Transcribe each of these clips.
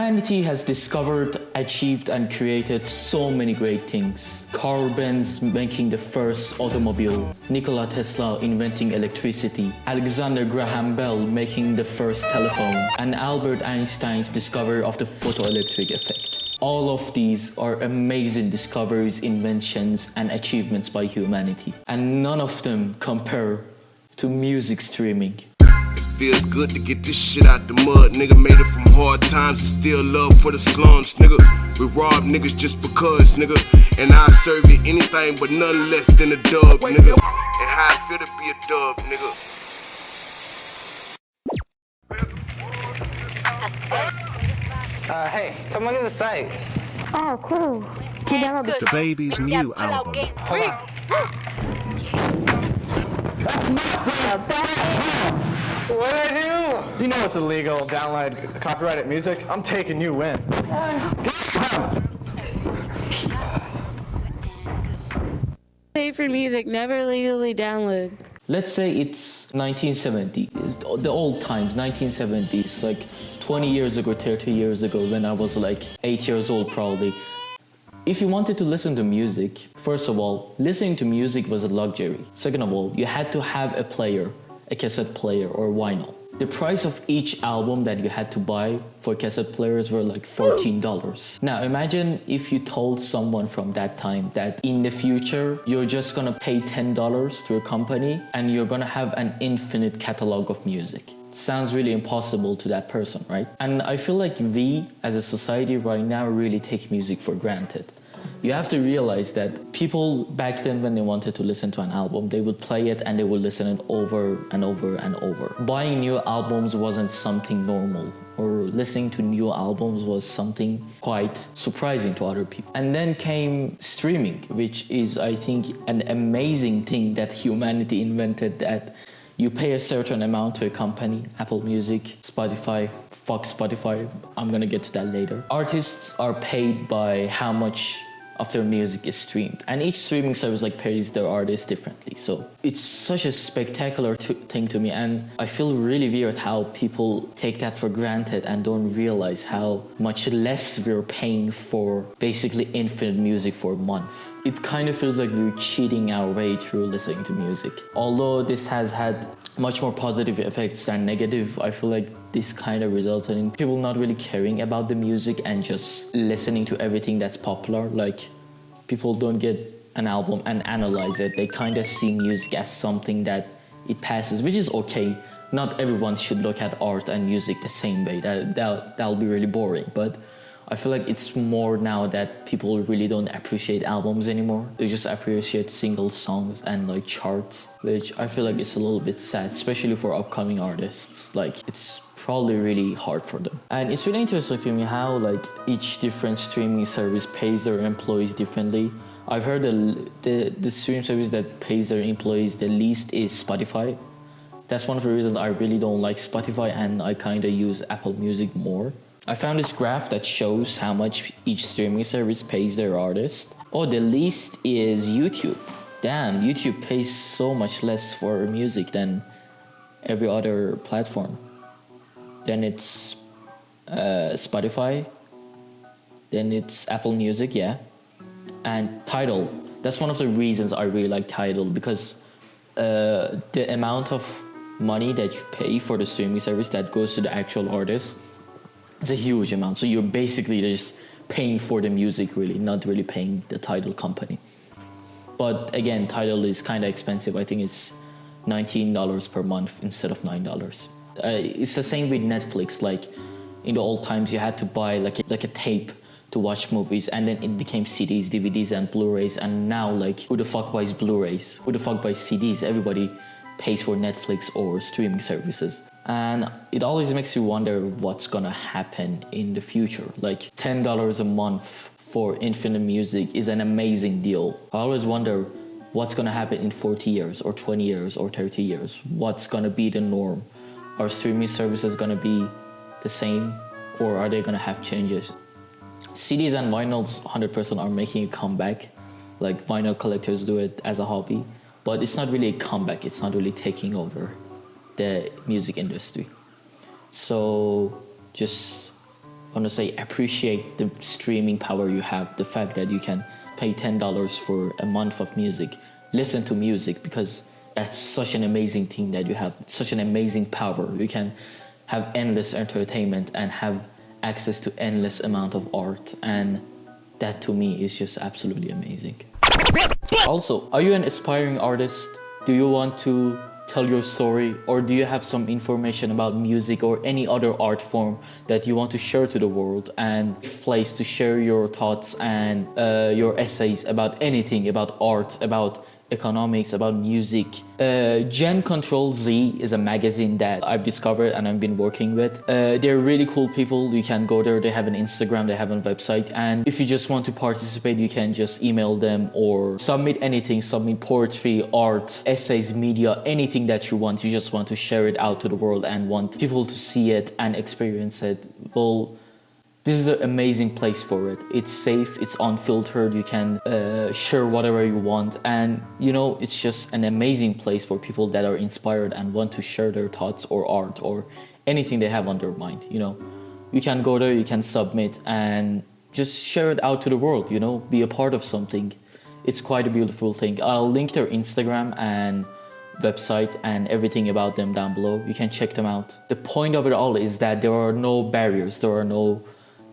Humanity has discovered, achieved, and created so many great things. Carl Benz making the first automobile, Nikola Tesla inventing electricity, Alexander Graham Bell making the first telephone, and Albert Einstein's discovery of the photoelectric effect. All of these are amazing discoveries, inventions, and achievements by humanity. And none of them compare to music streaming. Feels good to get this shit out the mud. Nigga made it from hard times and still love for the slums, nigga. We rob niggas just because, nigga. And I serve you anything but none less than a dub, nigga. And how I feel to be a dub, nigga. Hey, come look at the site. Oh, cool. Can you download The baby's new album. Hold on. What'd I do? You know it's illegal, download copyrighted music. I'm taking you in. Pay for music, never legally download. Let's say it's 1970, the old times, 1970s, like 20 years ago, 30 years ago, when I was like 8 years old probably. If you wanted to listen to music, first of all, listening to music was a luxury. Second of all, you had to have a player, a cassette player or vinyl. The price of each album that you had to buy for cassette players were like $14. Now imagine if you told someone from that time that in the future you're just gonna pay $10 to a company and you're gonna have an infinite catalog of music. It sounds really impossible to that person, right? And I feel like we as a society right now really take music for granted. You have to realize that people back then when they wanted to listen to an album, they would play it and they would listen it over and over and over. Buying new albums wasn't something normal, or listening to new albums was something quite surprising to other people. And then came streaming, which is, I think, an amazing thing that humanity invented, that you pay a certain amount to a company, Apple Music, Spotify, fuck Spotify, I'm gonna get to that later. Artists are paid by how much of their music is streamed, and each streaming service like pays their artists differently. So it's such a spectacular thing to me, and I feel really weird how people take that for granted and don't realize how much less we're paying for basically infinite music for a month. It kind of feels like we're cheating our way through listening to music. Although this has had much more positive effects than negative, I feel like this kind of resulted in people not really caring about the music and just listening to everything that's popular. Like, people don't get an album and analyze it. They kind of see music as something that it passes, which is okay. Not everyone should look at art and music the same way. That'll be really boring. But I feel like it's more now that people really don't appreciate albums anymore. They just appreciate single songs and like charts, which I feel like it's a little bit sad, especially for upcoming artists. Like, it's probably really hard for them. And it's really interesting to me how like each different streaming service pays their employees differently. I've heard the streaming service that pays their employees the least is Spotify. That's one of the reasons I really don't like Spotify, and I kind of use Apple Music more. I found this graph that shows how much each streaming service pays their artist. Oh, the least is YouTube. Damn, YouTube pays so much less for music than every other platform. Then it's Spotify. Then it's Apple Music, yeah. And Tidal. That's one of the reasons I really like Tidal, because the amount of money that you pay for the streaming service that goes to the actual artist, it's a huge amount. So you're basically just paying for the music, really, not really paying the Tidal company. But again, Tidal is kind of expensive. I think it's $19 per month instead of $9. It's the same with Netflix. Like, in the old times, you had to buy like a tape to watch movies, and then it became CDs, DVDs, and Blu-rays. And now, like, who the fuck buys Blu-rays? Who the fuck buys CDs? Everybody pays for Netflix or streaming services. And it always makes you wonder what's gonna happen in the future. Like, $10 a month for infinite music is an amazing deal. I always wonder what's gonna happen in 40 years or 20 years or 30 years. What's gonna be the norm? Are streaming services gonna be the same, or are they gonna have changes? CDs and vinyls 100% are making a comeback. Like, vinyl collectors do it as a hobby, but it's not really a comeback. It's not really taking over the music industry. So just want to say appreciate the streaming power you have, the fact that you can pay $10 for a month of music, listen to music, because that's such an amazing thing that you have, such an amazing power. You can have endless entertainment and have access to endless amount of art, and that to me is just absolutely amazing. Also, are you an aspiring artist? Do you want to tell your story, or do you have some information about music or any other art form that you want to share to the world, and a place to share your thoughts and your essays about anything, about art, about economics, about music? GENCONTROLZ is a magazine that I've discovered and I've been working with. They're really cool people. You can go there. They have an Instagram, they have a website, and if you just want to participate, you can just email them or submit anything, submit poetry, art, essays, media, anything that you want. You just want to share it out to the world and want people to see it and experience it. Well, this is an amazing place for it. It's safe, it's unfiltered, you can share whatever you want, and you know, it's just an amazing place for people that are inspired and want to share their thoughts or art or anything they have on their mind, you know. You can go there, you can submit and just share it out to the world, you know, be a part of something. It's quite a beautiful thing. I'll link their Instagram and website and everything about them down below. You can check them out. The point of it all is that there are no barriers,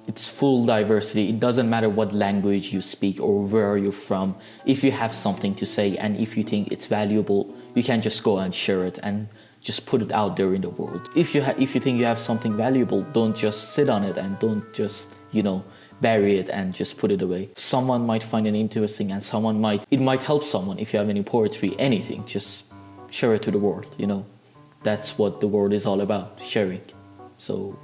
it's full diversity. It doesn't matter what language you speak or where you're from. If you have something to say and if you think it's valuable, you can just go and share it and just put it out there in the world. If you think you have something valuable, don't just sit on it and don't just, you know, bury it and just put it away. Someone might find it interesting and it might help someone. If you have any poetry, anything, just share it to the world, you know. That's what the world is all about, sharing. So